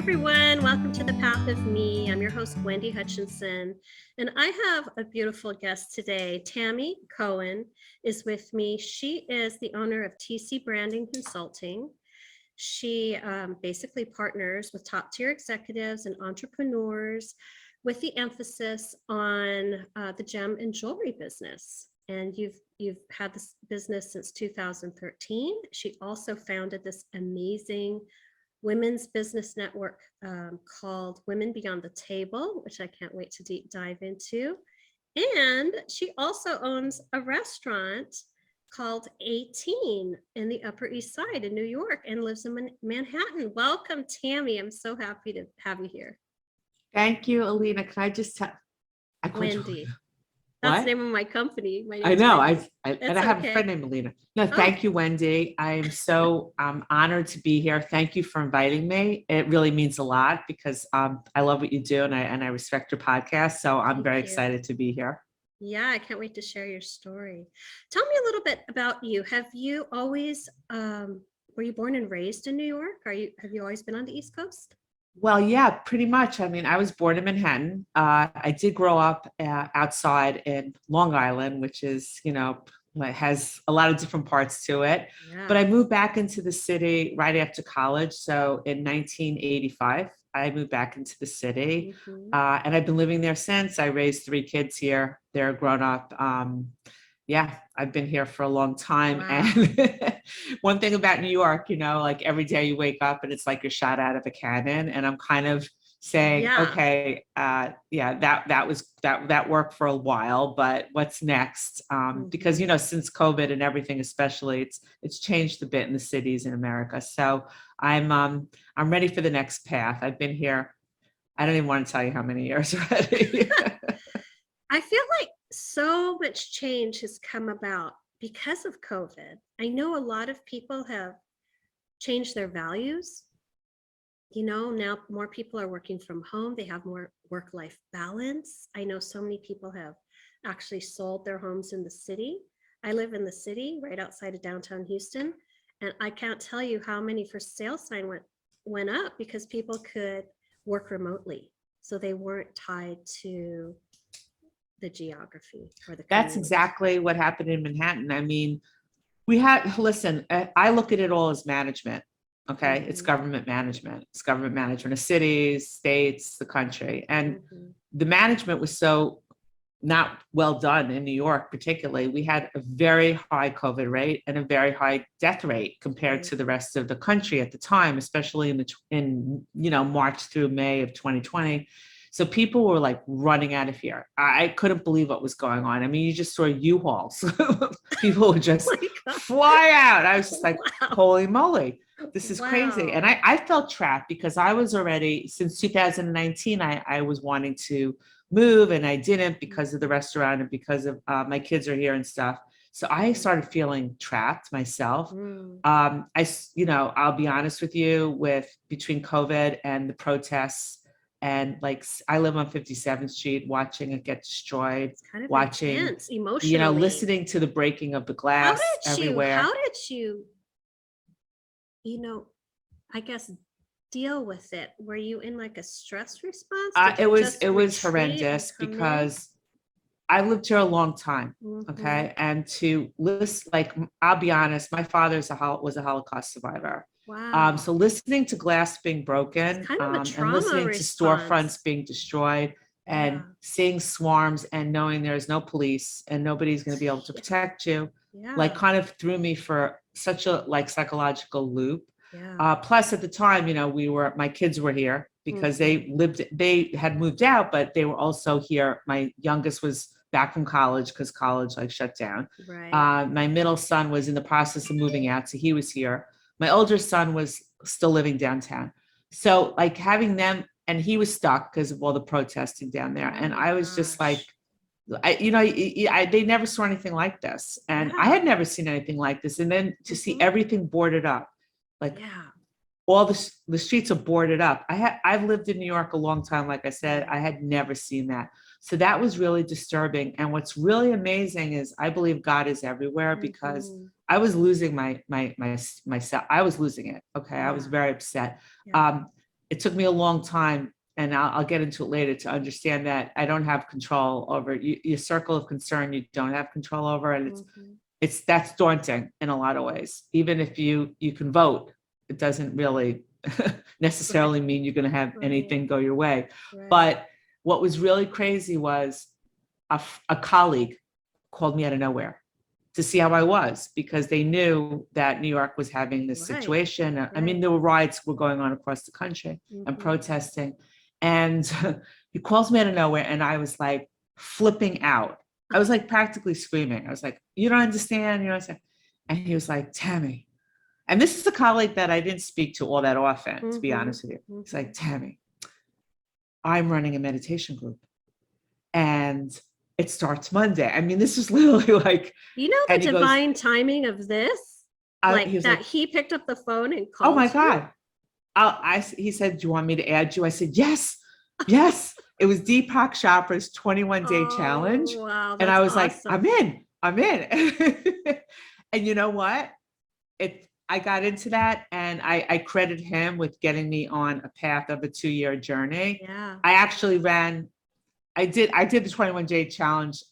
everyone. Welcome to The Path of Me. I'm your host, Wendy Hutchinson, and I have a beautiful guest today. Tammy Cohen is with me. She is the owner of TC Branding Consulting. She basically partners with top tier executives and entrepreneurs with the emphasis on the gem and jewelry business. And you've had this business since 2013. She also founded this amazing women's business network called Women Beyond the Table, which I can't wait to deep dive into. And she also owns a restaurant called 18 in the Upper East Side in New York and lives in Manhattan. Welcome, Tammy. I'm so happy to have you here. Thank you, Alina. Can I just tell? Wendy. That's the name of my company. I know. Wendy. I have a friend named Alina. No, thank you, Wendy. I am so honored to be here. Thank you for inviting me. It really means a lot because I love what you do and I respect your podcast. So I'm very excited to be here. Yeah, I can't wait to share your story. Tell me a little bit about you. Have you always, were you born and raised in New York? Have you always been on the East Coast? Well, yeah, pretty much. I mean, I was born in Manhattan. I did grow up outside in Long Island, which is, has a lot of different parts to it. Yeah. But I moved back into the city right after college. So in 1985, I moved back into the city. Mm-hmm. And I've been living there since. I raised 3 kids here. They're grown up. Yeah, I've been here for a long time. Wow. And one thing about New York, like every day you wake up and it's like you're shot out of a cannon. And I'm kind of saying, okay, that worked for a while, but what's next? Because, since COVID and everything, especially, it's changed a bit in the cities in America. So I'm ready for the next path. I've been here. I don't even want to tell you how many years already. I feel like so much change has come about because of COVID. I know a lot of people have changed their values. Now more people are working from home. They have more work-life balance. I know so many people have actually sold their homes in the city. I live in the city right outside of downtown Houston. And I can't tell you how many for sale sign went up because people could work remotely. So they weren't tied to the geography or the community. That's exactly what happened in Manhattan. I mean, I look at it all as management. Okay. Mm-hmm. It's government management. It's government management of cities, states, the country. And the management was so not well done in New York, particularly. We had a very high COVID rate and a very high death rate compared to the rest of the country at the time, especially in March through May of 2020. So people were like running out of here. I couldn't believe what was going on. I mean, you just saw U-Hauls. People would just fly out. I was just like, holy moly, this is crazy. And I felt trapped because I was already, since 2019, I was wanting to move and I didn't because of the restaurant and because of my kids are here and stuff. So I started feeling trapped myself. I'll be honest with you, between COVID and the protests, and like I live on 57th Street, watching it get destroyed, it's kind of watching, intense, emotionally, listening to the breaking of the glass everywhere. How did you, I guess, deal with it? Were you in like a stress response? It was horrendous because I lived here a long time. Mm-hmm. Okay, and to list, like, I'll be honest, my father was a Holocaust survivor. Wow. So listening to glass being broken, kind of and listening to storefronts being destroyed and seeing swarms and knowing there's no police and nobody's going to be able to protect you, like kind of threw me for such a psychological loop. Yeah. Plus at the time, my kids were here because they had moved out, but they were also here. My youngest was back from college because college shut down. Right. My middle son was in the process of moving out, so he was here. My older son was still living downtown. So having them, and he was stuck because of all the protesting down there. And I was just like, they never saw anything like this. And I had never seen anything like this. And then to see everything boarded up, all the streets are boarded up. I've lived in New York a long time. Like I said, I had never seen that. So that was really disturbing. And what's really amazing is I believe God is everywhere because I was losing myself. I was losing it. Okay. I was very upset. Yeah. it took me a long time, and I'll get into it later, to understand that I don't have control over your circle of concern. You don't have control over, and that's daunting in a lot of ways. Even if you can vote, it doesn't really necessarily mean you're going to have anything go your way. But what was really crazy was a colleague called me out of nowhere to see how I was, because they knew that New York was having this situation. I mean, there were riots were going on across the country and protesting. And he calls me out of nowhere, and I was like flipping out. I was like practically screaming. I was like, you don't understand, you know what I'm saying? And he was like, Tammy. And this is a colleague that I didn't speak to all that often, to be honest with you. He's like, Tammy, I'm running a meditation group, and it starts Monday. I mean, this is literally like, you know, the divine timing of this, like that he picked up the phone and called. Oh my God. He said, do you want me to add you? I said, yes. It was Deepak Chopra's 21-day challenge. Wow, and I was awesome. like, I'm in. And you know what? I got into that, and I credit him with getting me on a path of a 2-year journey. Yeah. I actually I did the 21-day challenge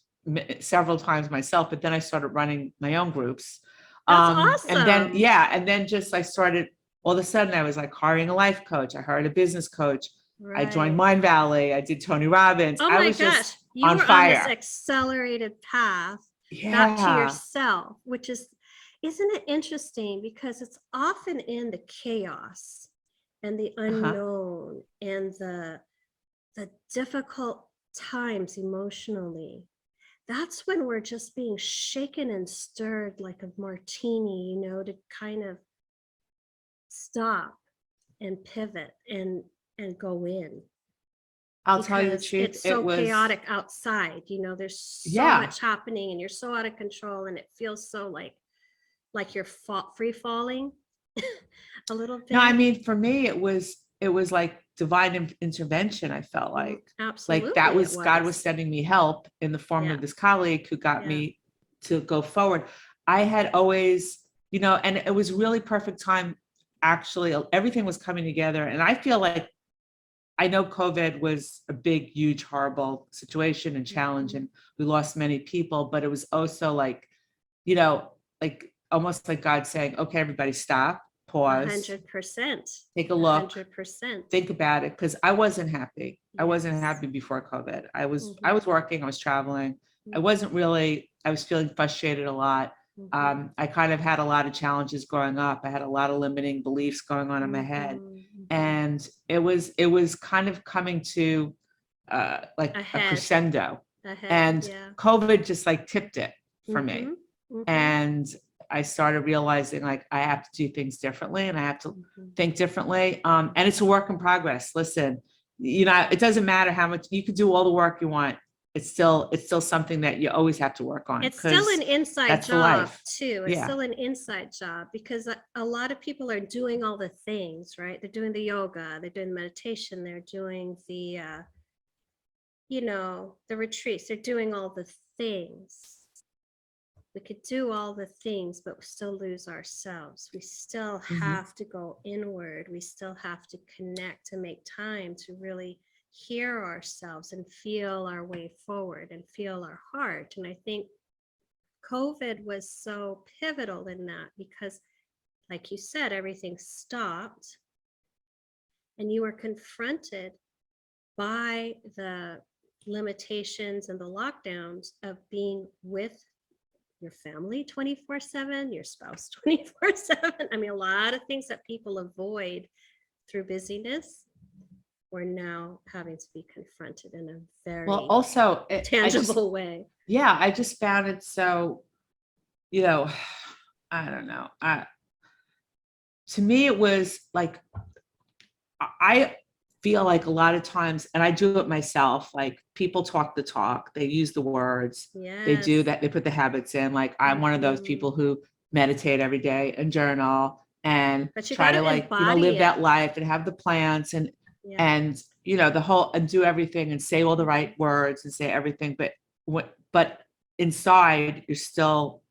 several times myself, but then I started running my own groups. That's awesome. And then just I started, all of a sudden I was like hiring a life coach. I hired a business coach. I joined Mind Valley. I did Tony Robbins. Oh my I was gosh. just you on were fire. on this accelerated path back to yourself, which is, isn't it interesting? Because it's often in the chaos and the unknown and the difficult times emotionally. That's when we're just being shaken and stirred like a martini, you know, to kind of stop and pivot and go in. I'll tell you the truth. It's so chaotic outside, you know, there's so much happening and you're so out of control, and it feels so like you're free falling a little bit. No, I mean, for me, it was like divine intervention. I felt like, absolutely, like that was God was sending me help in the form of this colleague who got me to go forward. I had always, you know, and it was really perfect time. Actually, everything was coming together, and I feel like, I know COVID was a big, huge, horrible situation and challenge, and we lost many people, but it was also like, you know, like almost like God saying, okay, everybody stop, pause, 100%, take a look, 100%. think about it. Cause I wasn't happy. I wasn't happy before COVID. I was working, I was traveling. I wasn't really, I was feeling frustrated a lot. I kind of had a lot of challenges growing up. I had a lot of limiting beliefs going on in my head. And it was kind of coming to like a crescendo. And COVID just like tipped it for me. And I started realizing like I have to do things differently, and I have to think differently. And it's a work in progress. Listen, you know, it doesn't matter how much you could do all the work you want. It's still something that you always have to work on. It's still an inside job too. It's still an inside job, because a lot of people are doing all the things, right? They're doing the yoga, they're doing meditation, they're doing the, you know, the retreats, they're doing all the things. We could do all the things, but we still lose ourselves. We still have to go inward. We still have to connect, to make time to really hear ourselves and feel our way forward and feel our heart. And I think COVID was so pivotal in that, because like you said, everything stopped and you were confronted by the limitations and the lockdowns of being with your family 24/7, your spouse 24/7. I mean, a lot of things that people avoid through busyness, we're now having to be confronted in a very tangible way. Yeah, I just found it so, you know, I don't know. To me, it was like, I feel like a lot of times, and I do it myself, like people talk the talk, they use the words, they do that, they put the habits in. Like I'm one of those people who meditate every day and journal and try to like, you know, live that life and have the plans and you know, the whole, and do everything and say all the right words and say everything. But inside you're still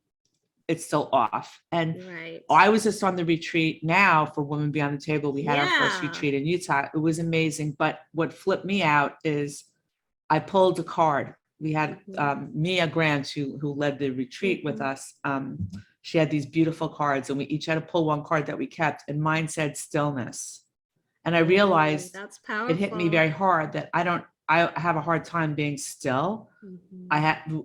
it's still off. And Right. I was just on the retreat now for Women Beyond the Table. We had our first Yeah. retreat in Utah. It was amazing. But what flipped me out is I pulled a card. We had Mia Grant, who led the retreat with us. She had these beautiful cards, and we each had to pull one card that we kept, and mine said stillness. And I realized that's powerful. It hit me very hard that I have a hard time being still.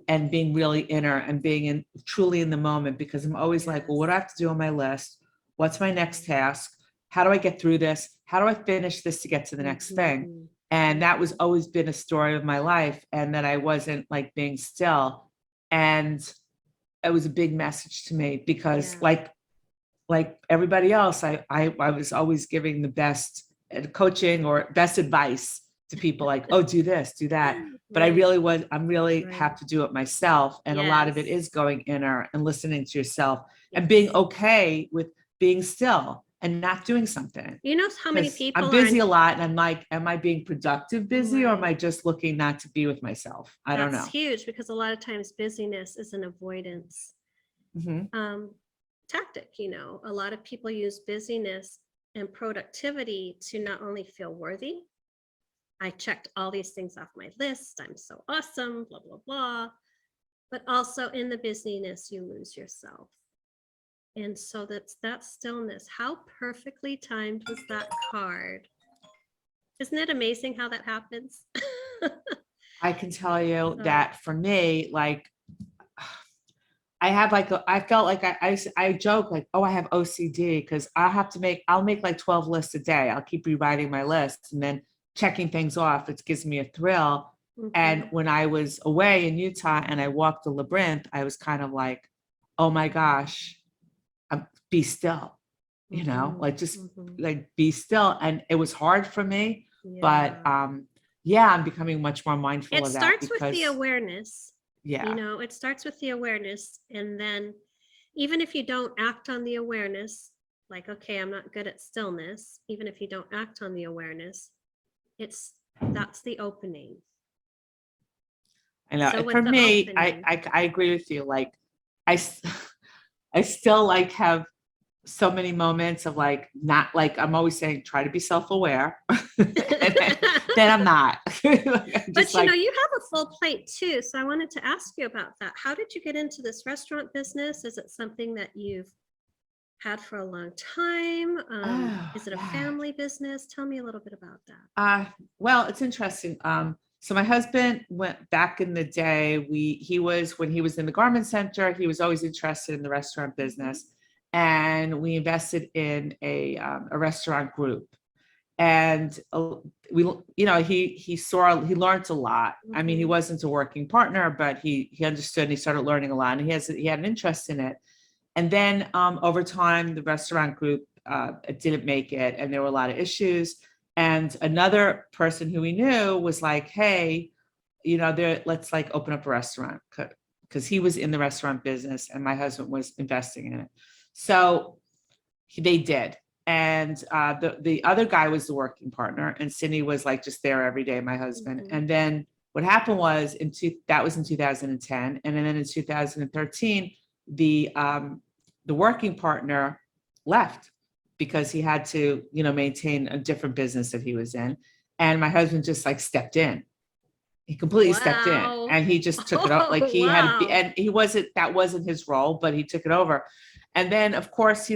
And being really inner and being truly in the moment, because I'm always like, well, what do I have to do on my list? What's my next task? How do I get through this? How do I finish this to get to the next thing? And that was always been a story of my life, and that I wasn't like being still. And it was a big message to me, because like everybody else, I was always giving the best coaching or best advice to people, like, oh, do this, do that. But I'm really have to do it myself. And a lot of it is going inner and listening to yourself and being okay with being still and not doing something. You know how many people I'm busy a lot, and I'm like, am I being productive busy, or am I just looking not to be with myself? I don't know. That's huge, because a lot of times busyness is an avoidance tactic. You know, a lot of people use busyness and productivity to not only feel worthy. I checked all these things off my list. I'm so awesome, blah, blah, blah. But also in the busyness, you lose yourself. And so that's that stillness. How perfectly timed was that card? Isn't it amazing how that happens? I can tell you that for me, like, I felt like I joke like, oh, I have OCD, because I'll make like 12 lists a day. I'll keep rewriting my lists and then checking things off. It gives me a thrill. And when I was away in Utah and I walked the labyrinth, I was kind of like, oh my gosh, be still, like just like be still. And it was hard for me, but I'm becoming much more mindful of that. It starts with the awareness. It starts with the awareness. And then even if you don't act on the awareness, like, okay, I'm not good at stillness. Even if you don't act on the awareness, that's the opening. I know. So for me, I agree with you. Like, I still like have so many moments of like, not like, I'm always saying, try to be self-aware. then I'm not. But you know, you have a full plate too. So I wanted to ask you about that. How did you get into this restaurant business? Is it something that you've had for a long time? Is it a family business? Tell me a little bit about that. Well, it's interesting. So my husband went back in the day, when he was in the garment center, he was always interested in the restaurant business. And we invested in a restaurant group. And he learned a lot. I mean, he wasn't a working partner, but he understood, and he started learning a lot, and he had an interest in it. And then over time, the restaurant group didn't make it, and there were a lot of issues. And another person who we knew was like, hey, let's like open up a restaurant, because he was in the restaurant business and my husband was investing in it. So they did. And the other guy was the working partner, and Cindy was like just there every day, my husband. And then what happened was that was in 2010. And then in 2013, the working partner left, because he had to, maintain a different business that he was in. And my husband just like stepped in. He completely stepped in, and he just took it up. Like that wasn't his role, but he took it over. And then of course,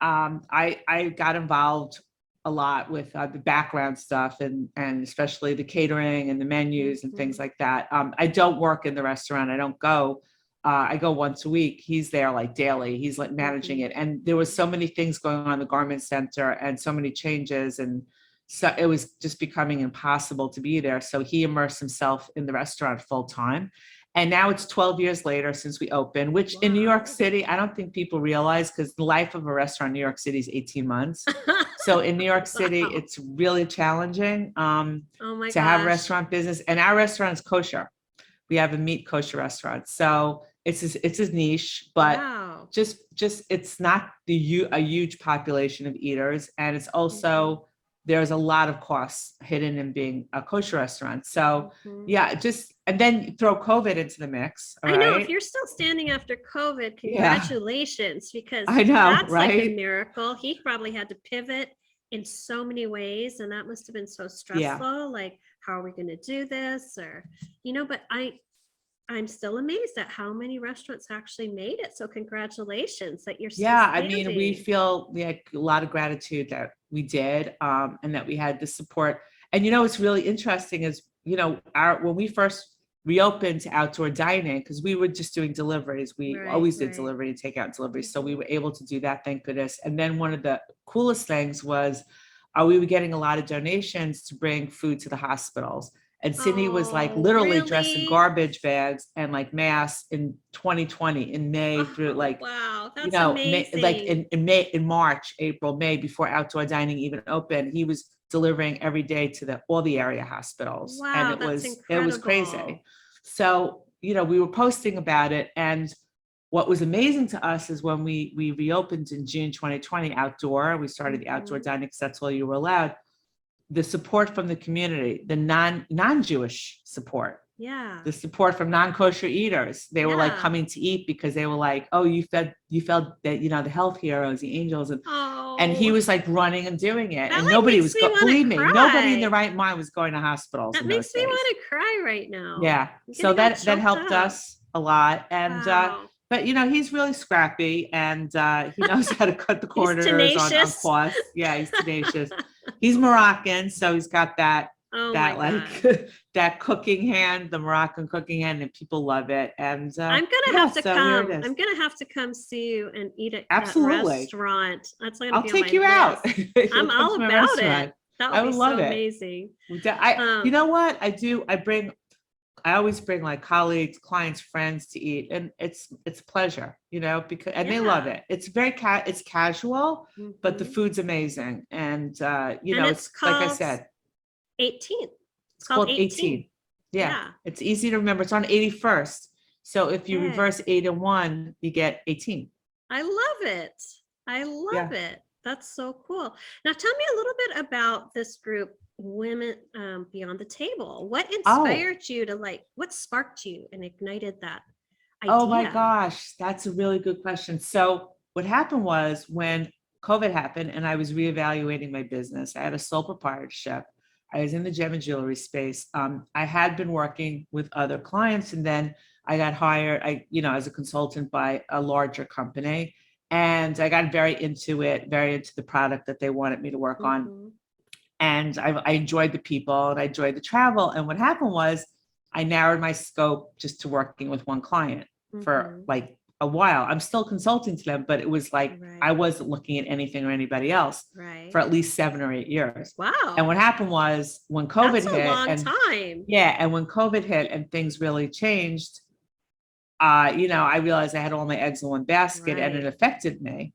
I got involved a lot with the background stuff, and especially the catering and the menus and things like that. I don't work in the restaurant. I don't go. I go once a week. He's there like daily. He's like managing it. And there was so many things going on in the garment center, and so many changes. And so it was just becoming impossible to be there. So he immersed himself in the restaurant full time. And now it's 12 years later since we opened, which in New York City, I don't think people realize, because the life of a restaurant in New York City is 18 months. So in New York City, it's really challenging to have a restaurant business. And our restaurant is kosher. We have a meat kosher restaurant. So it's a niche, but just it's not a huge population of eaters. And it's also there's a lot of costs hidden in being a kosher restaurant. So yeah, and then throw COVID into the mix. I know, if you're still standing after COVID, congratulations, because I know, that's right? like a miracle. He probably had to pivot in so many ways, and that must have been so stressful. Like, how are we going to do this? Or, but I'm still amazed at how many restaurants actually made it. So congratulations that you're still standing. I mean, we feel like a lot of gratitude that we did, and that we had the support. And what's really interesting is, when we first reopened to outdoor dining, because we were just doing deliveries. We always did delivery and takeout deliveries. So we were able to do that, thank goodness. And then one of the coolest things was we were getting a lot of donations to bring food to the hospitals. And Sydney was like literally dressed in garbage bags and like masks in 2020 in May through like, wow, that's amazing. like in March, April, May, before outdoor dining even opened, he was delivering every day to all the area hospitals. Wow, and it was crazy. So, we were posting about it. And what was amazing to us is when we reopened in June 2020 outdoor, we started the outdoor dining because that's all you were allowed. The support from the community, the non-Jewish support. Yeah. The support from non-kosher eaters. They were like coming to eat because they were like, oh, you felt that, the health heroes, the angels. And he was like running and doing it. And nobody was, believe me, nobody in their right mind was going to hospitals. That makes me want to cry right now. Yeah. So that helped us a lot. And, but he's really scrappy, and he knows how to cut the corners on costs. Yeah, he's tenacious. He's Moroccan, so he's got that that cooking hand, the Moroccan cooking hand, and people love it. And I'm gonna have to come. I'm gonna have to come see you and eat at that restaurant. That's I'll take you out. I'm all about it. That would be so amazing. You know what I do? I always bring like colleagues, clients, friends to eat, and it's pleasure, because they love it. It's very it's casual, but the food's amazing, and it's like I said, 18. It's called 18. Yeah, it's easy to remember. It's on 81st, so if you reverse 8 and 1, you get 18. I love it. I love it. That's so cool. Now, tell me a little bit about this group, Women Beyond the Table. What inspired you to what sparked you and ignited that idea? Oh my gosh, that's a really good question. So what happened was when COVID happened and I was reevaluating my business, I had a sole proprietorship. I was in the gem and jewelry space. I had been working with other clients, and then I got hired, as a consultant by a larger company. And I got very into the product that they wanted me to work on. And I enjoyed the people and I enjoyed the travel. And what happened was I narrowed my scope just to working with one client for like a while. I'm still consulting to them, but it was like I wasn't looking at anything or anybody else for at least 7 or 8 years. Wow. And what happened was when COVID hit, a long time. Yeah. And when COVID hit and things really changed, I realized I had all my eggs in one basket and it affected me.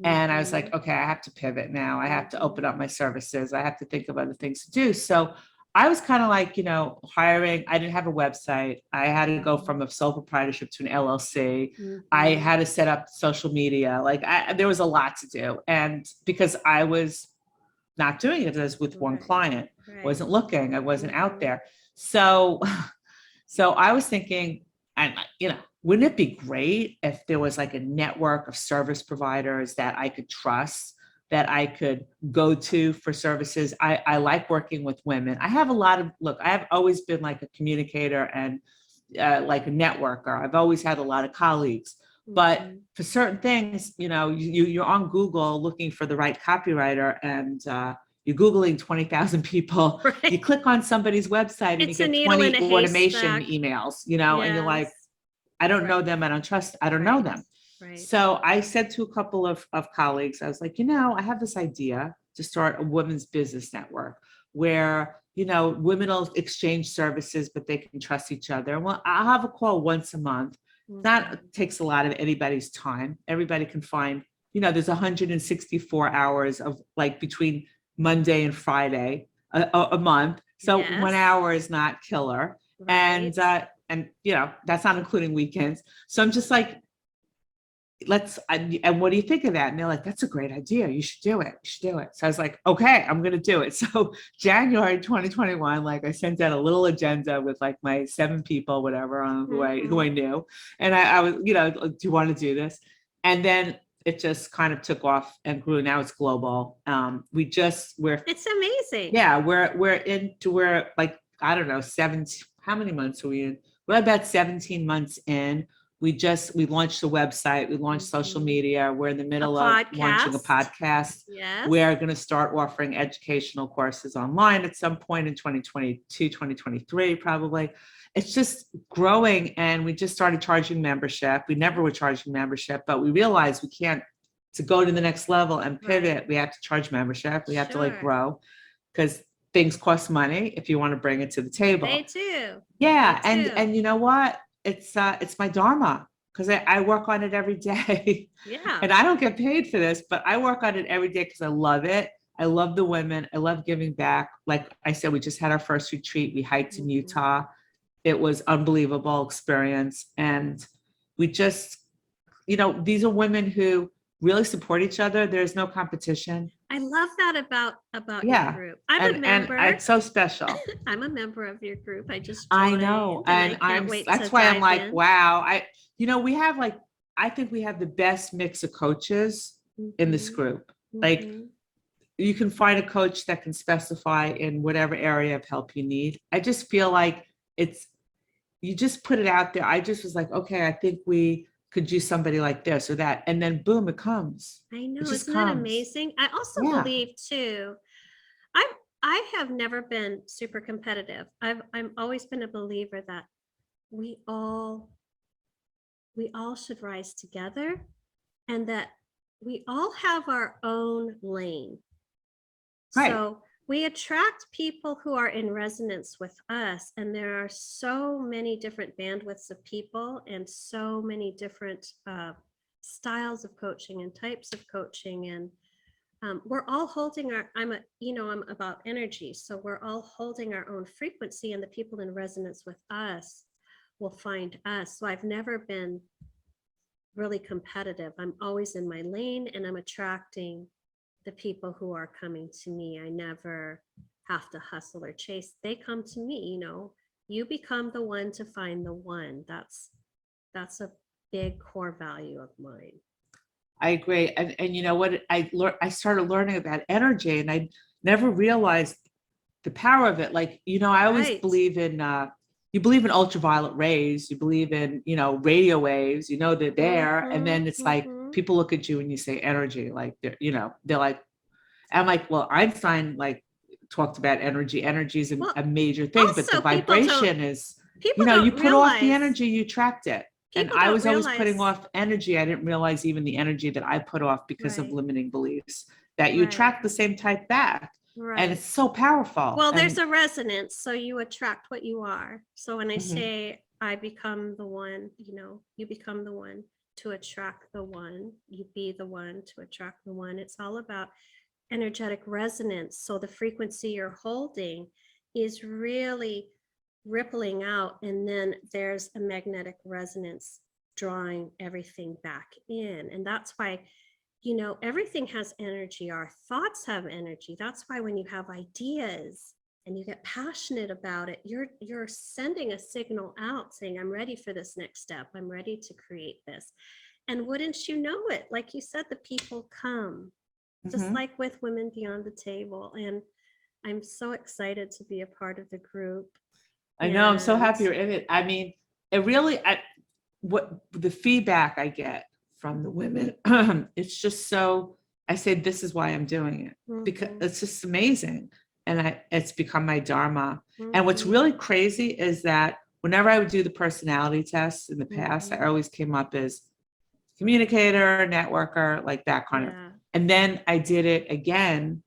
And I was like, okay, I have to pivot now. I have to open up my services. I have to think of other things to do. So I was kind of like, hiring. I didn't have a website. I had to go from a sole proprietorship to an LLC. I had to set up social media. There was a lot to do. And because I was not doing it as with one client, wasn't looking, I wasn't out there. So I was thinking, and wouldn't it be great if there was like a network of service providers that I could trust, that I could go to for services? I like working with women. I have I have always been like a communicator and like a networker. I've always had a lot of colleagues, but for certain things, you're on Google looking for the right copywriter, and you're Googling 20,000 people. You click on somebody's website and you get 20 automation emails, and you're like, I don't know them. I don't trust. I don't know them. So I said to a couple of colleagues, I was like, I have this idea to start a women's business network where, women will exchange services, but they can trust each other. Well, I'll have a call once a month. That takes a lot of anybody's time. Everybody can find, there's 164 hours of like between Monday and Friday a month. So 1 hour is not killer. And that's not including weekends. So I'm just like, and what do you think of that? And they're like, that's a great idea. You should do it. You should do it. So I was like, okay, I'm going to do it. So January 2021, like I sent out a little agenda with like my 7 people, whatever, who I knew. And I was, do you want to do this? And then it just kind of took off and grew. Now it's global. It's amazing. Yeah, we're like, I don't know, how many months are we in? We're about 17 months in. We launched the website, we launched social media. We're in the middle of launching a podcast. Yes. We're going to start offering educational courses online at some point in 2022, 2023, probably. It's just growing, and we just started charging membership. We never were charging membership, but we realized we can't, to go to the next level and pivot, right. We have to charge membership. We have to like grow, because things cost money if you want to bring it to the table. They do. Yeah. And you know what? It's my dharma, because I work on it every day. Yeah. And I don't get paid for this, but I work on it every day because I love it. I love the women. I love giving back. Like I said, we just had our first retreat. We hiked in Utah. It was unbelievable experience. And we just, these are women who really support each other. There's no competition. I love that about your group. I'm a member. And it's so special. I'm a member of your group. I just joined, I know. And that's why I'm like, wow. We have I think we have the best mix of coaches in this group. Like you can find a coach that can specify in whatever area of help you need. I just feel like you just put it out there. I just was like, okay, I think we could use somebody like this or that, and then boom, it comes. I know, isn't that amazing? I also believe too, I have never been super competitive. I've always been a believer that we all should rise together, and that we all have our own lane. Right. So we attract people who are in resonance with us, and there are so many different bandwidths of people and so many different styles of coaching and types of coaching, and we're all holding I'm about energy, so we're all holding our own frequency, and the people in resonance with us will find us. So I've never been really competitive. I'm always in my lane, and I'm attracting the people who are coming to me. I never have to hustle or chase. They come to me. You become the one to find the one. That's a big core value of mine. I agree. And you know what? I started learning about energy, and I never realized the power of it. Like, I always believe in, you believe in ultraviolet rays, you believe in, radio waves, they're there. And then it's like, people look at you and you say energy, like they're like, I'm like, well, Einstein talked about energy. Energy is a major thing, but the vibration is, you put off the energy, you attract it. And I was always putting off energy. I didn't realize even the energy that I put off because of limiting beliefs, that you attract the same type back. Right. And it's so powerful. Well, there's a resonance, so you attract what you are. So when I say I become the one, you become the one to attract the one, you be the one to attract the one. It's all about energetic resonance. So the frequency you're holding is really rippling out, and then there's a magnetic resonance drawing everything back in. And that's why everything has energy. Our thoughts have energy. That's why when you have ideas and you get passionate about it, you're sending a signal out saying, I'm ready for this next step. I'm ready to create this. And wouldn't you know it, like you said, the people come, just like with Women Beyond the Table. And I'm so excited to be a part of the group. I know, I'm so happy you're in it. I mean, it really, what the feedback I get from the women, it's just so, I say, this is why I'm doing it, because it's just amazing. And it's become my dharma. And what's really crazy is that whenever I would do the personality tests in the past, I always came up as communicator, networker, like that kind of. And then I did it again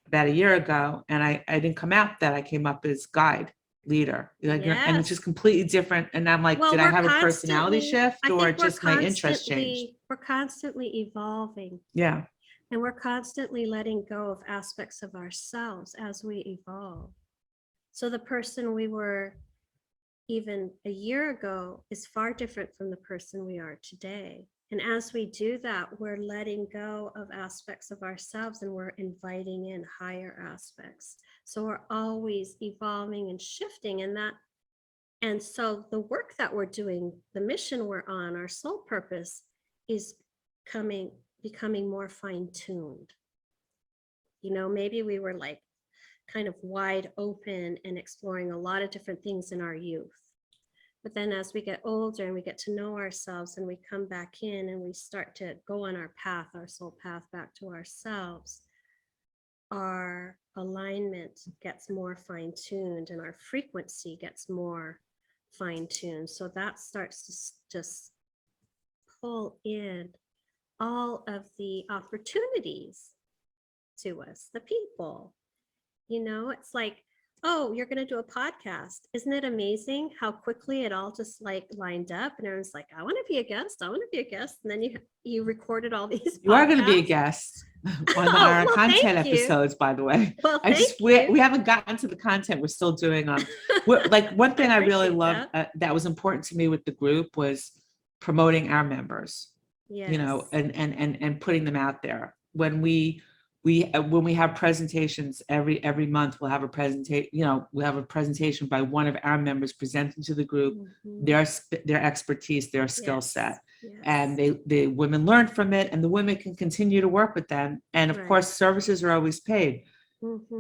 about a year ago, and I didn't come out that. I came up as guide, leader, and it's just completely different. And I'm like, did I have a personality shift, or just my interest changed? We're constantly evolving. Yeah. And we're constantly letting go of aspects of ourselves as we evolve. So the person we were even a year ago is far different from the person we are today. And as we do that, we're letting go of aspects of ourselves and we're inviting in higher aspects. So we're always evolving and shifting in that. And so the work that we're doing, the mission we're on, our soul purpose is becoming more fine-tuned. You know, maybe we were like kind of wide open and exploring a lot of different things in our youth. But then as we get older and we get to know ourselves and we come back in and we start to go on our path, our soul path back to ourselves, our alignment gets more fine-tuned and our frequency gets more fine-tuned. So that starts to just pull in all of the opportunities to us, the people. You know, it's like, oh, you're going to do a podcast. Isn't it amazing how quickly it all just like lined up? And everyone's like, I want to be a guest. I want to be a guest. And then you recorded all these podcasts. You are going to be a guest on our content episodes, by the way. Well, we haven't gotten to the content. We're still doing like one thing I really love that was important to me with the group was promoting our members. Yes. You know, and putting them out there. When we have presentations every month, we'll have a presentation. You know, we'll have a presentation by one of our members presenting to the group their expertise, their skill set, and the women learn from it, and the women can continue to work with them. And of course, services are always paid.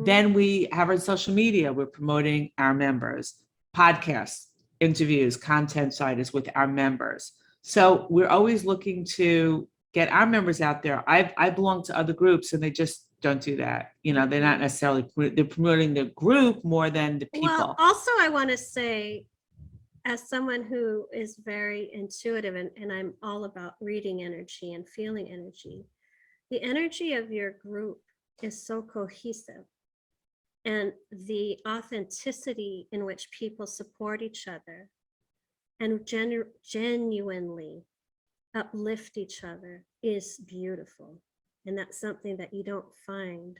Then we have our social media. We're promoting our members, podcasts, interviews, content side is with our members. So we're always looking to get our members out there. I belong to other groups and they just don't do that. You know, they're not necessarily, they're promoting the group more than the people. Well, also I want to say, as someone who is very intuitive and I'm all about reading energy and feeling energy, the energy of your group is so cohesive. And the authenticity in which people support each other and genuinely uplift each other is beautiful. And that's something that you don't find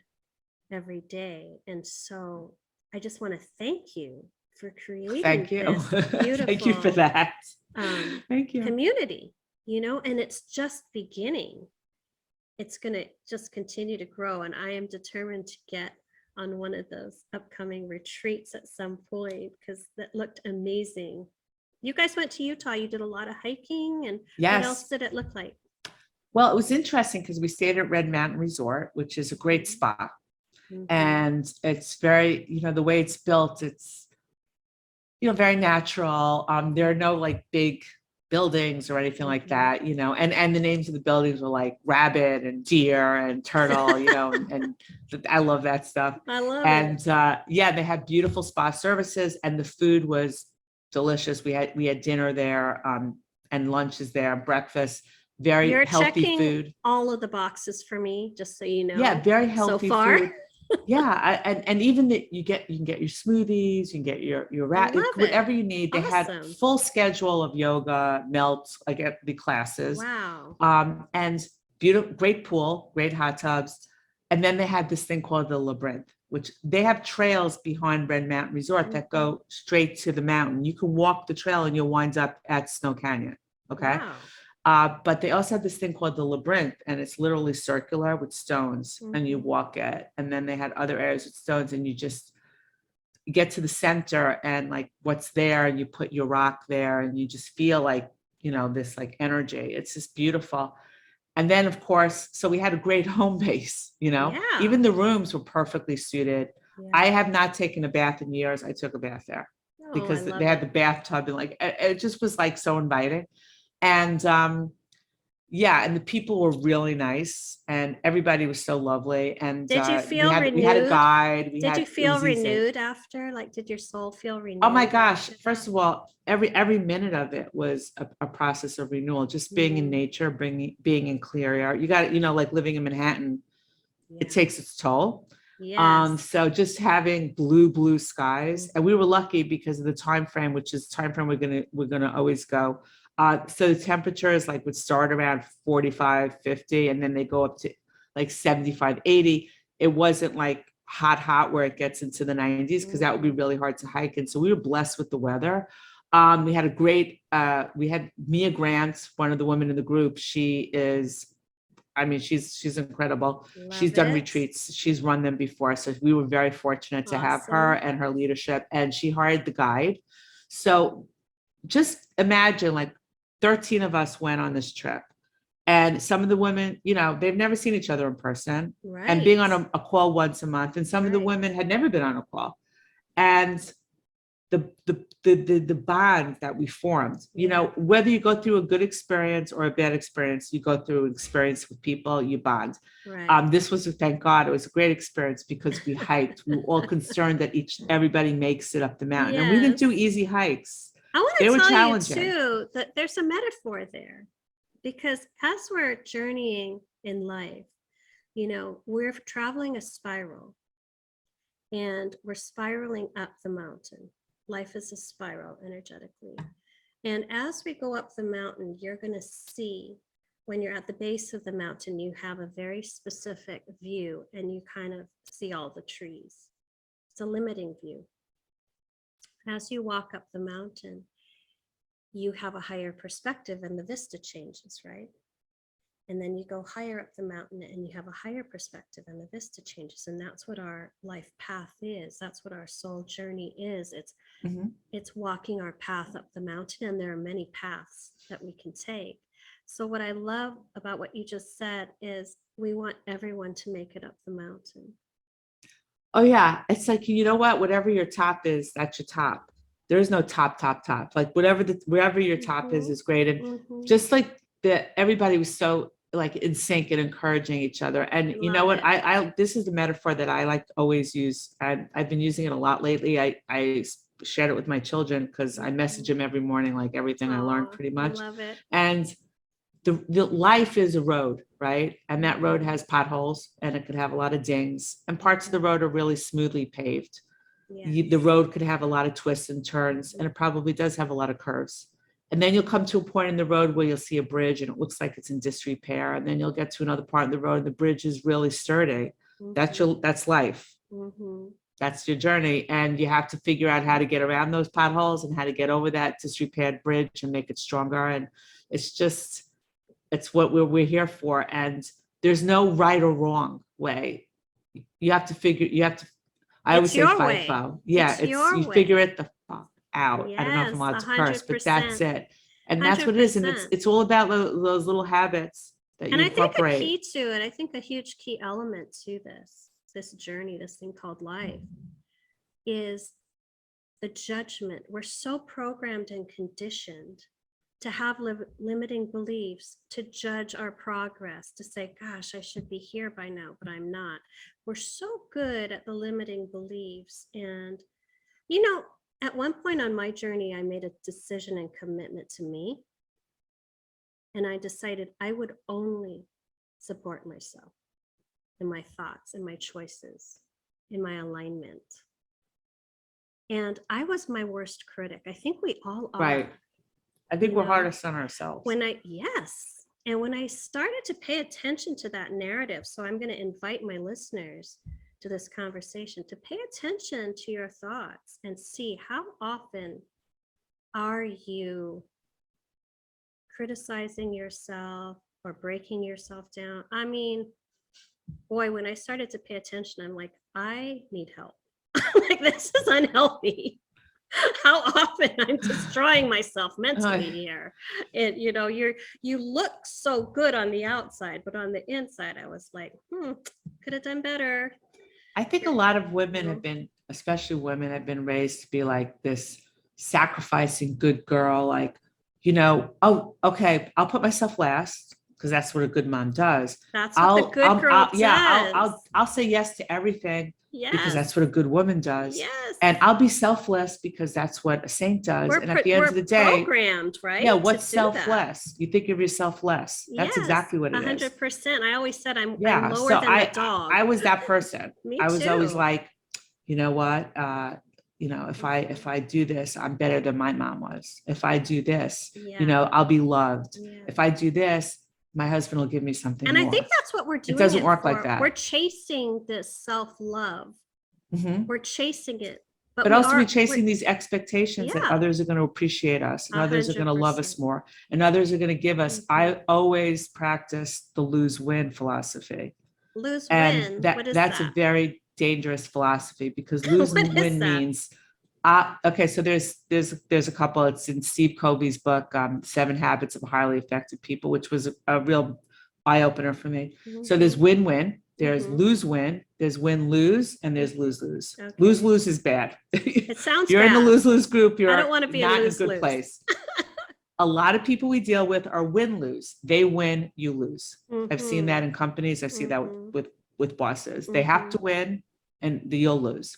every day. And so I just want to thank you for creating this beautiful thank you for that. Thank you. Community, you know, and it's just beginning. It's going to just continue to grow. And I am determined to get on one of those upcoming retreats at some point because that looked amazing. You guys went to Utah. You did a lot of hiking, and what else did it look like? Well, it was interesting because we stayed at Red Mountain Resort, which is a great spot. And it's very, you know, the way it's built, it's, you know, very natural. There are no like big buildings or anything like that, you know, and the names of the buildings were like rabbit and deer and turtle, you know, and I love that stuff. I love it. And they had beautiful spa services and the food was delicious. We had dinner there, and lunches there, breakfast, very healthy food. All of the boxes for me, just so you know. Yeah, very healthy so far. Food. Yeah, and even that you can get your smoothies, you can get your whatever you need. They had full schedule of yoga, melts, like at the classes. Wow. And beautiful, great pool, great hot tubs. And then they had this thing called the Labyrinth, which they have trails behind Red Mountain Resort that go straight to the mountain. You can walk the trail and you'll wind up at Snow Canyon. Okay. Wow. But they also have this thing called the Labyrinth, and it's literally circular with stones, and you walk it. And then they had other areas with stones, and you just get to the center and like what's there, and you put your rock there, and you just feel like, you know, this like energy. It's just beautiful. And then, of course, so we had a great home base, you know, even the rooms were perfectly suited. I have not taken a bath in years. I took a bath there because they had the bathtub and like, it just was like so inviting. And and the people were really nice and everybody was so lovely. And did you feel renewed? We had a guide. Did you feel renewed after? Like, did your soul feel renewed? Oh my gosh. First of all, every minute of it was a process of renewal, just being in nature, being in clear air. You got, you know, like living in Manhattan, it takes its toll. Yes. So just having blue skies, and we were lucky because of the time frame, which is time frame we're gonna always go. So the temperatures like would start around 45, 50, and then they go up to like 75, 80. It wasn't like hot where it gets into the 90s because that would be really hard to hike. And so we were blessed with the weather. We had a great, we had Mia Grant, one of the women in the group. She's incredible. She's done retreats. She's run them before. So we were very fortunate to have her and her leadership, and she hired the guide. So just imagine, like 13 of us went on this trip, and some of the women, they've never seen each other in person, and being on a call once a month. And some of the women had never been on a call, and the bond that we formed, whether you go through a good experience or a bad experience, you go through an experience with people, you bond. This was, thank God, it was a great experience because we hiked. We were all concerned that everybody makes it up the mountain. And we didn't do easy hikes. I want to tell you too, that there's a metaphor there, because as we're journeying in life, we're traveling a spiral, and we're spiraling up the mountain. Life is a spiral energetically. And as we go up the mountain, you're going to see, when you're at the base of the mountain, you have a very specific view, and you kind of see all the trees. It's a limiting view. As you walk up the mountain, you have a higher perspective, and the vista changes, right? And then you go higher up the mountain, and you have a higher perspective, and the vista changes. And that's what our life path is. That's what our soul journey is. It's walking our path up the mountain, and there are many paths that we can take. So what I love about what you just said is we want everyone to make it up the mountain. Oh yeah. It's like, whatever your top is, that's your top. There is no top. Like wherever your top is great. And just like everybody was so like in sync and encouraging each other. And you know what, I this is the metaphor that I like to always use, and I've been using it a lot lately. I shared it with my children because I message them every morning, like everything I learned pretty much. I love it. And the life is a road, right? And that road has potholes, and it could have a lot of dings, and parts of the road are really smoothly paved. The road could have a lot of twists and turns, and it probably does have a lot of curves. And then you'll come to a point in the road where you'll see a bridge, and it looks like it's in disrepair. And then you'll get to another part of the road, and the bridge is really sturdy. That's life. That's your journey. And you have to figure out how to get around those potholes and how to get over that disrepaired bridge and make it stronger. And it's what we're here for. And there's no right or wrong way. I always say FIFO. Yeah, you figure it the fuck out. I don't know if I'm allowed to curse, but that's it. And that's what it is. And it's all about those little habits that you incorporate. And I think a key to it, I think a huge key element to this journey, this thing called life, is the judgment. We're so programmed and conditioned to have limiting beliefs, to judge our progress, to say, gosh, I should be here by now, but I'm not. We're so good at the limiting beliefs. And, at one point on my journey, I made a decision and commitment to me. And I decided I would only support myself in my thoughts, in my choices, in my alignment. And I was my worst critic. I think we all are. Right. I think we're hardest on ourselves. Yes. And when I started to pay attention to that narrative, so I'm going to invite my listeners to this conversation to pay attention to your thoughts and see how often are you criticizing yourself or breaking yourself down. I mean, boy, when I started to pay attention, I'm like, I need help. Like, this is unhealthy. How often I'm destroying myself mentally here. And you look so good on the outside, but on the inside, I was like, could have done better. I think a lot of women especially women have been raised to be like this sacrificing good girl, like, oh, okay, I'll put myself last because that's what a good mom does. That's what the good girl does. Yeah, I'll say yes to everything. Yes. Because that's what a good woman does. Yes. And I'll be selfless because that's what a saint does. And at the end of the day, programmed, right? Yeah, what's selfless? You think of yourself less. That's exactly what it is. 100%. I always said I'm lower than a dog. I was that person. Me I was too. always like, you know what? If I do this, I'm better than my mom was. If I do this, I'll be loved. Yeah. If I do this, my husband will give me something and more. I think that's what we're doing. It doesn't work like that. We're chasing this self-love. We're chasing it, But also we're chasing these expectations that others are going to appreciate us, and others are going to love us more, and others are going to give us. I always practice the lose-win philosophy. Lose-win? That's a very dangerous philosophy, because lose-win means, okay, so there's a couple. It's in Steve Covey's book, 7 Habits of Highly Effective People, which was a real eye-opener for me. So there's win-win, there's lose-win, there's win-lose, and there's lose-lose. Okay. Lose-lose is bad. It sounds you're bad. in the lose-lose group, you're I don't want to be not in a good place. A lot of people we deal with are win-lose. They win, you lose. I've seen that in companies. I've seen that with bosses. They have to win, and you'll lose.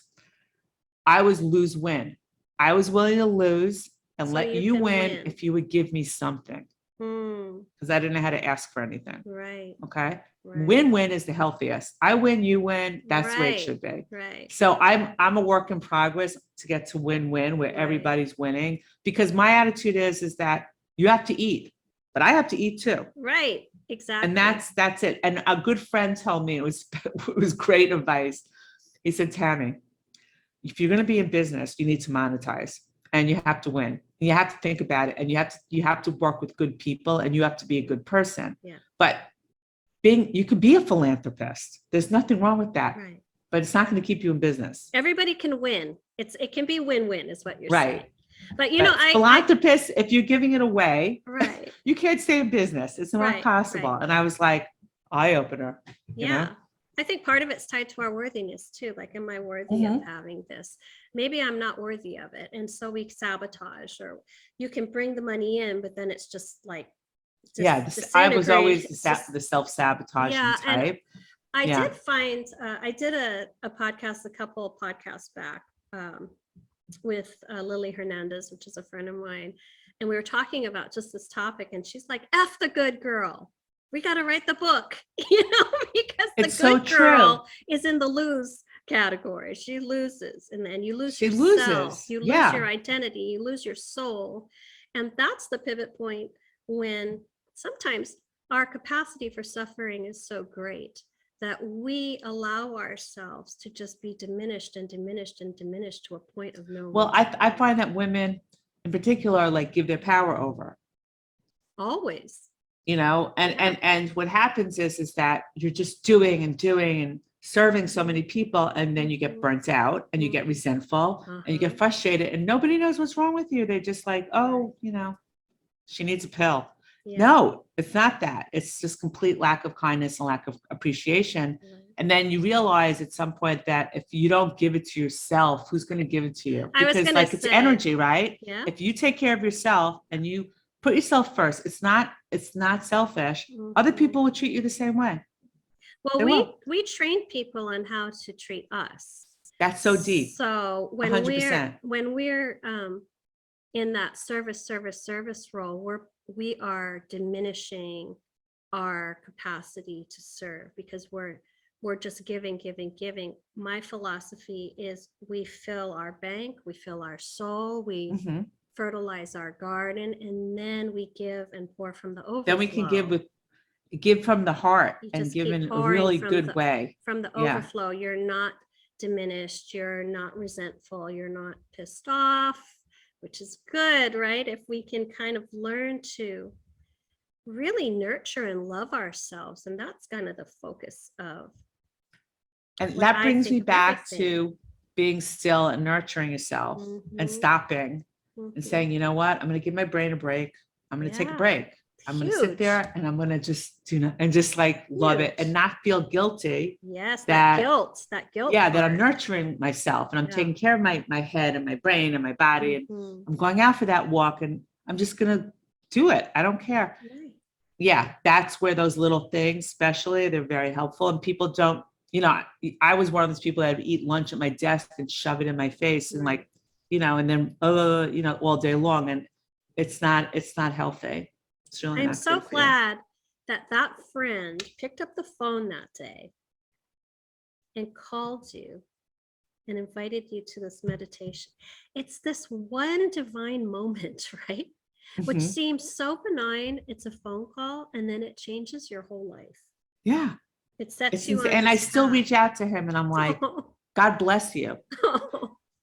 I was lose-win. I was willing to lose and let you win if you would give me something. Because I didn't know how to ask for anything. Right. Okay. Right. Win-win is the healthiest. I win, you win. That's the way it should be. Right. So I'm a work in progress to get to win-win, where everybody's winning. Because my attitude is that you have to eat, but I have to eat too. Right. Exactly. And that's it. And a good friend told me, it was great advice. He said, Tammy, if you're going to be in business, you need to monetize, and you have to win. And you have to think about it, and you have to work with good people, and you have to be a good person. Yeah. But you could be a philanthropist. There's nothing wrong with that. Right. But it's not going to keep you in business. Everybody can win. It can be win-win, is what you're saying. But philanthropists, if you're giving it away, right, you can't stay in business. It's not possible. Right. And I was like, eye opener. Yeah. You know? I think part of it's tied to our worthiness too. Like, am I worthy of having this? Maybe I'm not worthy of it. And so we sabotage, or you can bring the money in, but then it's just like, I was always the self-sabotaging type. I did find, I did a podcast, a couple of podcasts back with Lily Hernandez, which is a friend of mine. And we were talking about just this topic, and she's like, F the good girl. We got to write the book, because the good girl is in the lose category. She loses, and then you lose yourself. You lose your identity, you lose your soul. And that's the pivot point when sometimes our capacity for suffering is so great that we allow ourselves to just be diminished and diminished and diminished to a point of no return. Well, I find that women in particular, like, give their power over. Always. And what happens is that you're just doing and serving so many people, and then you get burnt out, and you get resentful, and you get frustrated, and nobody knows what's wrong with you. They're just like, oh, she needs a pill. Yeah. No, it's not that. It's just complete lack of kindness and lack of appreciation. And then you realize at some point that if you don't give it to yourself, who's going to give it to you? Because it's energy, right? Yeah. If you take care of yourself and you put yourself first, it's not selfish. Other people will treat you the same way. Well, we train people on how to treat us. That's so deep. So when 100%. we're in that service role, we are diminishing our capacity to serve, because we're just giving. My philosophy is we fill our bank, we fill our soul, we fertilize our garden, and then we give and pour from the overflow. Then we can give from the heart and give in a really good way. From the overflow, you're not diminished, you're not resentful, you're not pissed off, which is good, right? If we can kind of learn to really nurture and love ourselves. And that's kind of the focus of. And that brings me back to being still and nurturing yourself and stopping and saying, you know what, I'm going to give my brain a break. I'm going to take a break. I'm going to sit there and I'm going to just love it and not feel guilty. Yes, that guilt. Yeah, that I'm nurturing myself and I'm taking care of my head and my brain and my body. And I'm going out for that walk and I'm just going to do it. I don't care. Right. Yeah, that's where those little things, especially, they're very helpful. And people don't, I was one of those people that would eat lunch at my desk and shove it in my face and and then, all day long. And it's not healthy. It's really I'm so glad that friend picked up the phone that day and called you and invited you to this meditation. It's this one divine moment, right? Which seems so benign. It's a phone call, and then it changes your whole life. Yeah. It sets you on and I still reach out to him and I'm like, God bless you.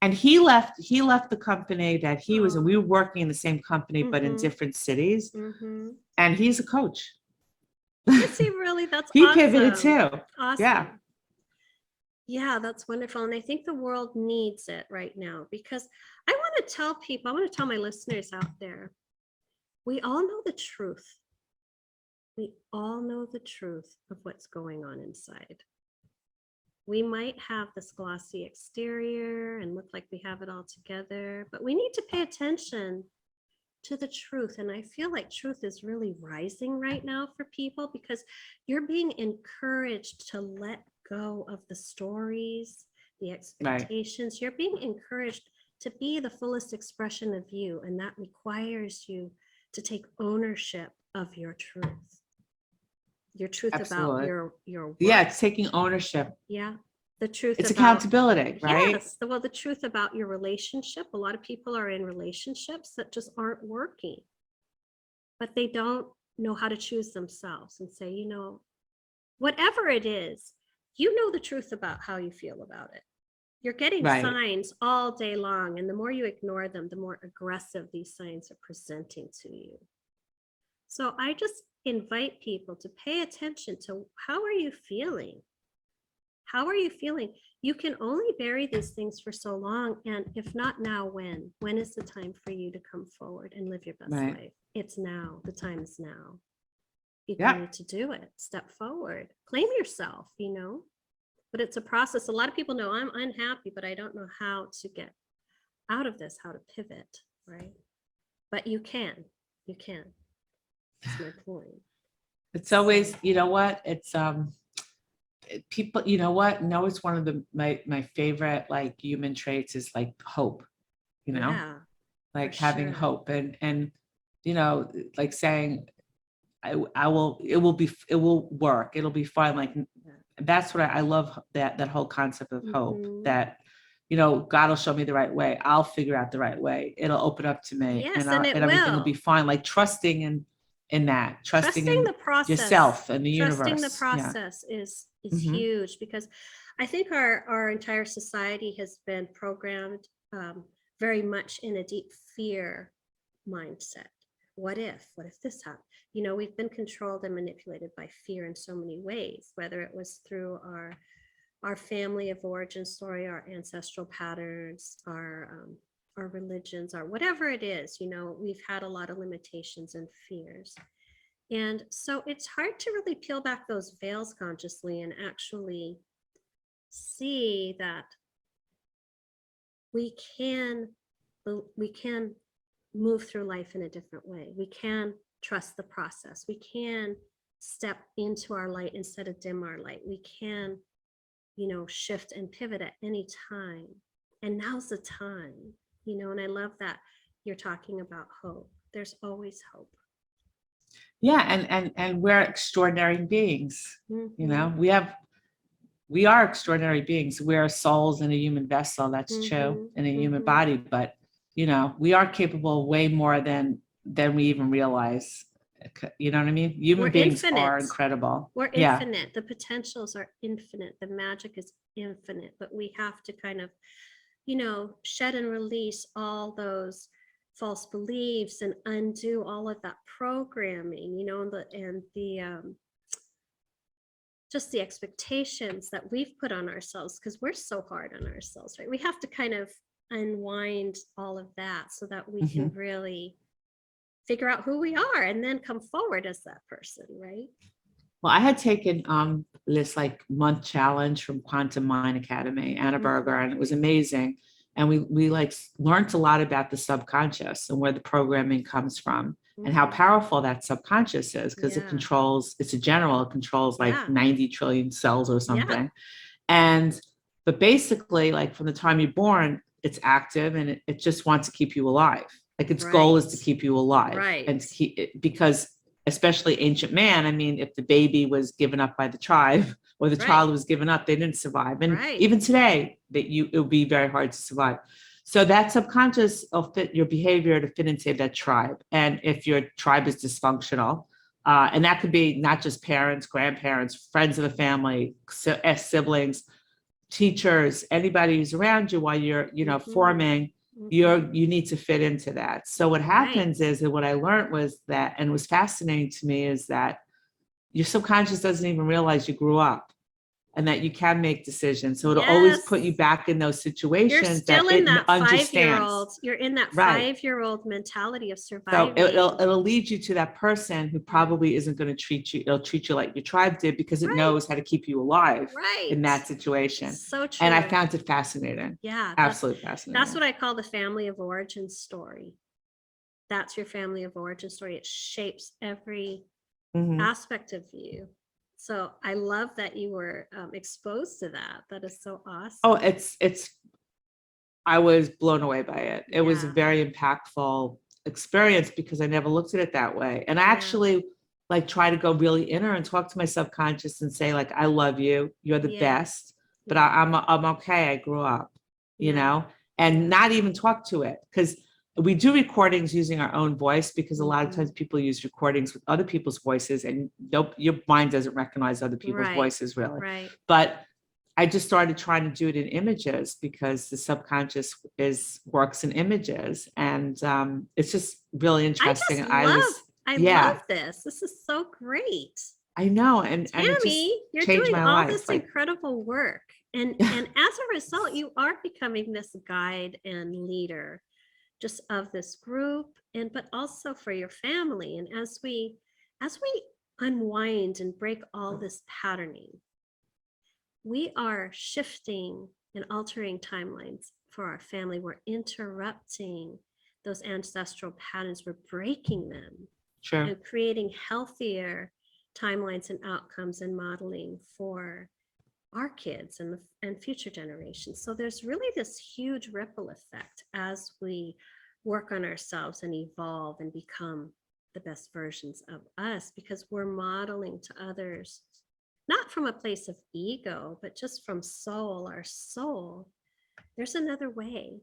And he left the company that he was in. We were working in the same company, but in different cities. And he's a coach. Is he really? That's he awesome. pivoted too. Awesome. Yeah. Yeah, that's wonderful. And I think the world needs it right now, because I want to tell people, I want to tell my listeners out there, we all know the truth. We all know the truth of what's going on inside. We might have this glossy exterior and look like we have it all together, but we need to pay attention to the truth. And I feel like truth is really rising right now for people, because you're being encouraged to let go of the stories, the expectations. Right. You're being encouraged to be the fullest expression of you. And that requires you to take ownership of your truth. Your truth. Absolutely. About your work. Yeah, it's taking ownership. Yeah. The truth. It's about accountability, right? Yes. Well, the truth about your relationship. A lot of people are in relationships that just aren't working, but they don't know how to choose themselves and say, whatever it is, the truth about how you feel about it. You're getting signs all day long. And the more you ignore them, the more aggressive these signs are presenting to you. So I just invite people to pay attention to, how are you feeling? How are you feeling? You can only bury these things for so long. And if not now, when? When is the time for you to come forward and live your best life? It's now. The time is now. You need to do it. Step forward. Claim yourself, But it's a process. A lot of people know, I'm unhappy, but I don't know how to get out of this, how to pivot, right? But you can. You can. That's my point. It's always, it's people, it's one of my favorite human traits is hope, having hope and saying I will, it will work, it'll be fine. That's what I love, that whole concept of hope, that God will show me the right way, I'll figure out the right way, it'll open up to me. Yes, and everything will be fine. Trusting in that, trusting in the process, yourself and the universe. Trusting the process is huge, because I think our entire society has been programmed very much in a deep fear mindset. What if this happened? We've been controlled and manipulated by fear in so many ways, whether it was through our family of origin story, our ancestral patterns, our religions, or whatever it is. We've had a lot of limitations and fears. And so it's hard to really peel back those veils consciously and actually see that we can move through life in a different way. We can trust the process. We can step into our light instead of dim our light. We can, shift and pivot at any time. And now's the time, and I love that you're talking about hope. There's always hope. Yeah, and we're extraordinary beings. We are extraordinary beings. We are souls in a human vessel, that's true, in a human body, but we are capable of way more than we even realize. You know what I mean? Human beings are incredible. We're infinite. The potentials are infinite. The magic is infinite, but we have to kind of, shed and release all those false beliefs and undo all of that programming, and the just the expectations that we've put on ourselves, because we're so hard on ourselves, right? We have to kind of unwind all of that so that we can really figure out who we are and then come forward as that person, right? Well, I had taken this month challenge from Quantum Mind Academy, Anna Berger, and it was amazing. And we learned a lot about the subconscious and where the programming comes from and how powerful that subconscious is, because it controls 90 trillion cells or something. But basically, from the time you're born, it's active and it just wants to keep you alive. Its goal is to keep you alive. Right. And because especially ancient man, if the baby was given up by the tribe or the child was given up, they didn't survive. And even today, it would be very hard to survive. So that subconscious will fit your behavior to fit into that tribe. And if your tribe is dysfunctional, and that could be not just parents, grandparents, friends of the family, siblings, teachers, anybody who's around you while you're, forming, you need to fit into that. So what happens is, and what I learned was that, and was fascinating to me, is that your subconscious doesn't even realize you grew up and that you can make decisions. So it'll always put you back in those situations. You're still in that understands. 5-year-old. You're in that 5-year-old mentality of surviving. So it'll lead you to that person who probably isn't going to treat you. It'll treat you like your tribe did, because it knows how to keep you alive in that situation. So true. And I found it fascinating. Yeah, absolutely fascinating. That's what I call the family of origin story. That's your family of origin story. It shapes every aspect of you. So I love that you were exposed to that. That is so awesome. Oh, I was blown away by it. It was a very impactful experience because I never looked at it that way. And I actually try to go really inner and talk to my subconscious and say, I love you. You're the best, but I'm okay. I grew up, and not even talk to it, because we do recordings using our own voice, because a lot of times people use recordings with other people's voices, and your mind doesn't recognize other people's voices really. Right. But I just started trying to do it in images, because the subconscious works in images, and it's just really interesting. I love this. This is so great. I know, and Tammy, you're doing all this incredible work, and as a result, you are becoming this guide and leader, just of this group, but also for your family. And as we unwind and break all this patterning, we are shifting and altering timelines for our family. We're interrupting those ancestral patterns. We're breaking them. Sure. And creating healthier timelines and outcomes and modeling for our kids and future generations. So there's really this huge ripple effect as we work on ourselves and evolve and become the best versions of us, because we're modeling to others, not from a place of ego, but just from our soul. There's another way.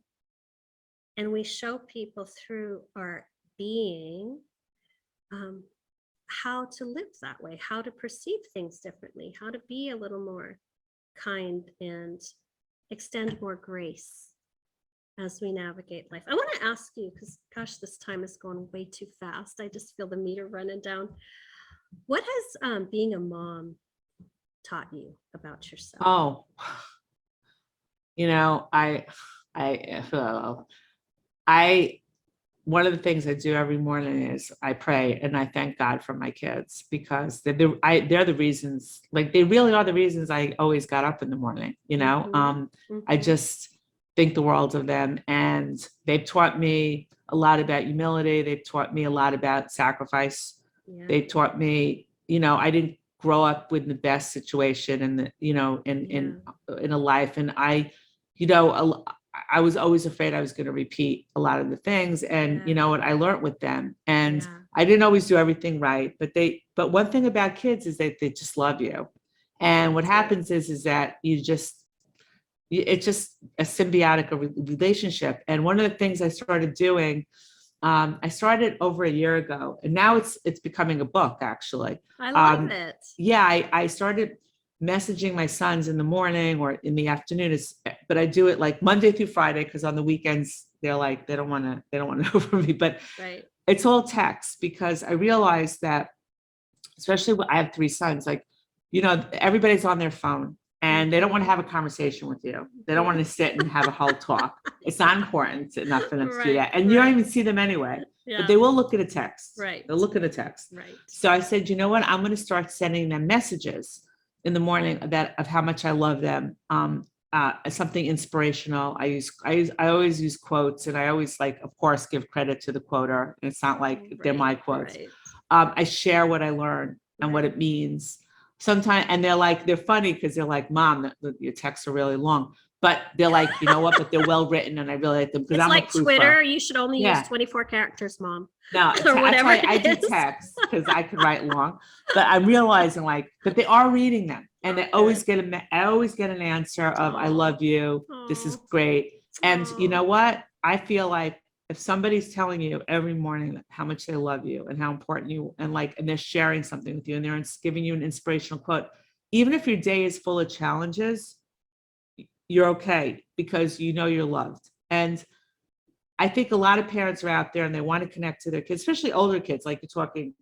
And we show people through our being how to live that way, how to perceive things differently, how to be a little more kind and extend more grace as we navigate life. I want to ask you, because gosh, this time is going way too fast. I just feel the meter running down. What has being a mom taught you about yourself? Oh, one of the things I do every morning is I pray and I thank God for my kids, because they're the reasons, they really are the reasons I always got up in the morning, I just think the world of them, and they've taught me a lot about humility. They've taught me a lot about sacrifice. They taught me, I didn't grow up with the best situation in a life. And I was always afraid I was going to repeat a lot of the things. And what I learned with them, and I didn't always do everything right, but one thing about kids is that they just love you. And what happens is that it's just a symbiotic relationship. And one of the things I started doing, I started over a year ago, and now it's becoming a book, actually. I love it. Yeah, I started messaging my sons in the morning or in the afternoon, but I do it Monday through Friday, because on the weekends they're they don't want to know from me, but it's all text, because I realized that, especially when I have 3 sons, everybody's on their phone. And they don't want to have a conversation with you. They don't want to sit and have a whole talk. It's not important enough for them to do that. And you don't even see them anyway. But they will look at a text. They'll look at a text. So I said, you know what? I'm going to start sending them messages in the morning of how much I love them. Something inspirational. I always use quotes, and I always of course, give credit to the quoter. And it's not they're my quotes. I share what I learned and what it means. Sometimes, and they're funny, because they're Mom, your texts are really long, but they're you know what, but they're well written, and I really like them, because I'm like Twitter. You should only use 24 characters, Mom. No, or whatever I do text, because I can write long, but I'm realizing but they are reading them, and I always get an answer of I love you. This is great. And you know what? I feel if somebody's telling you every morning how much they love you and how important you, and they're sharing something with you, and they're giving you an inspirational quote, even if your day is full of challenges, you're okay because you know you're loved. And I think a lot of parents are out there and they want to connect to their kids, especially older kids, like you're talking,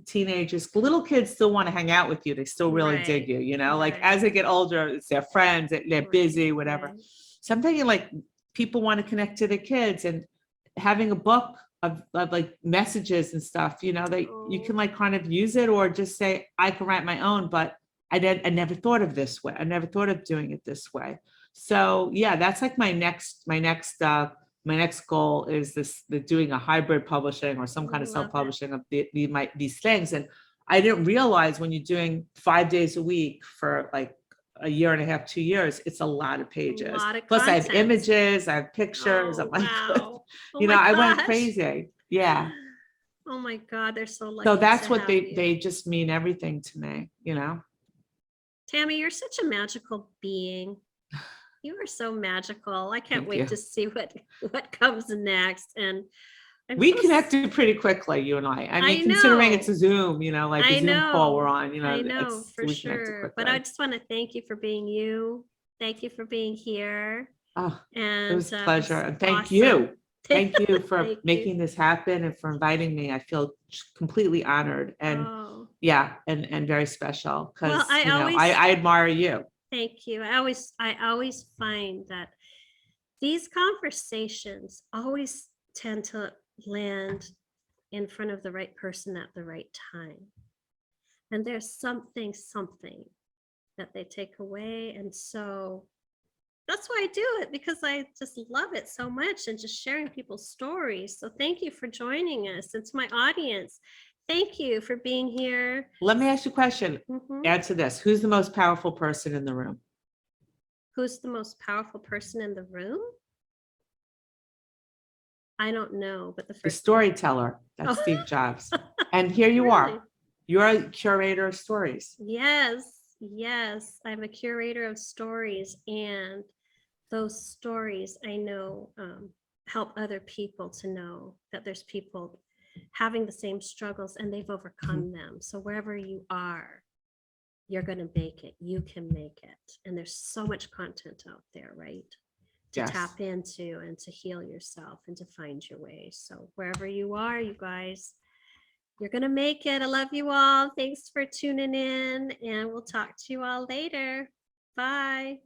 teenagers. Little kids still want to hang out with you. They still really dig you, like as they get older, it's their friends, they're busy, whatever. So I'm thinking like people want to connect to their kids, and having a book of like messages and stuff, that you can like kind of use it, or just say, I can write my own, but I never thought of this way. I never thought of doing it this way. So yeah, that's like my next goal is doing a hybrid publishing or some kind of self-publishing of these things. And I didn't realize when you're doing 5 days a week for like a year and a half, 2 years, it's a lot of pages. Plus I have images, I have pictures. I'm like, wow. I went crazy. Yeah. Oh my God, they're so lucky. So that's what they just mean everything to me, Tammy, you're such a magical being. You are so magical. I can't wait to see what comes next. And we connected pretty quickly, you and I. I mean, considering it's a Zoom, like a Zoom call we're on, I know for sure. But I just want to thank you for being you. Thank you for being here. Oh, and it was a pleasure. And thank you. Thank you for making this happen and for inviting me. I feel completely honored and and very special because I admire you. Thank you. I always find that these conversations always tend to land in front of the right person at the right time. And there's something that they take away. And so that's why I do it, because I just love it so much and just sharing people's stories. So thank you for joining us. It's my audience. Thank you for being here. Let me ask you a question. Answer this. Who's the most powerful person in the room? Who's the most powerful person in the room? I don't know, but the storyteller. That's Steve Jobs. And here you are. You're a curator of stories. Yes. I'm a curator of stories, and those stories I know help other people to know that there's people having the same struggles and they've overcome them. So wherever you are, you're going to make it. You can make it. And there's so much content out there, right? To tap into and to heal yourself and to find your way. So wherever you are, you guys, you're going to make it. I love you all. Thanks for tuning in, and we'll talk to you all later. Bye.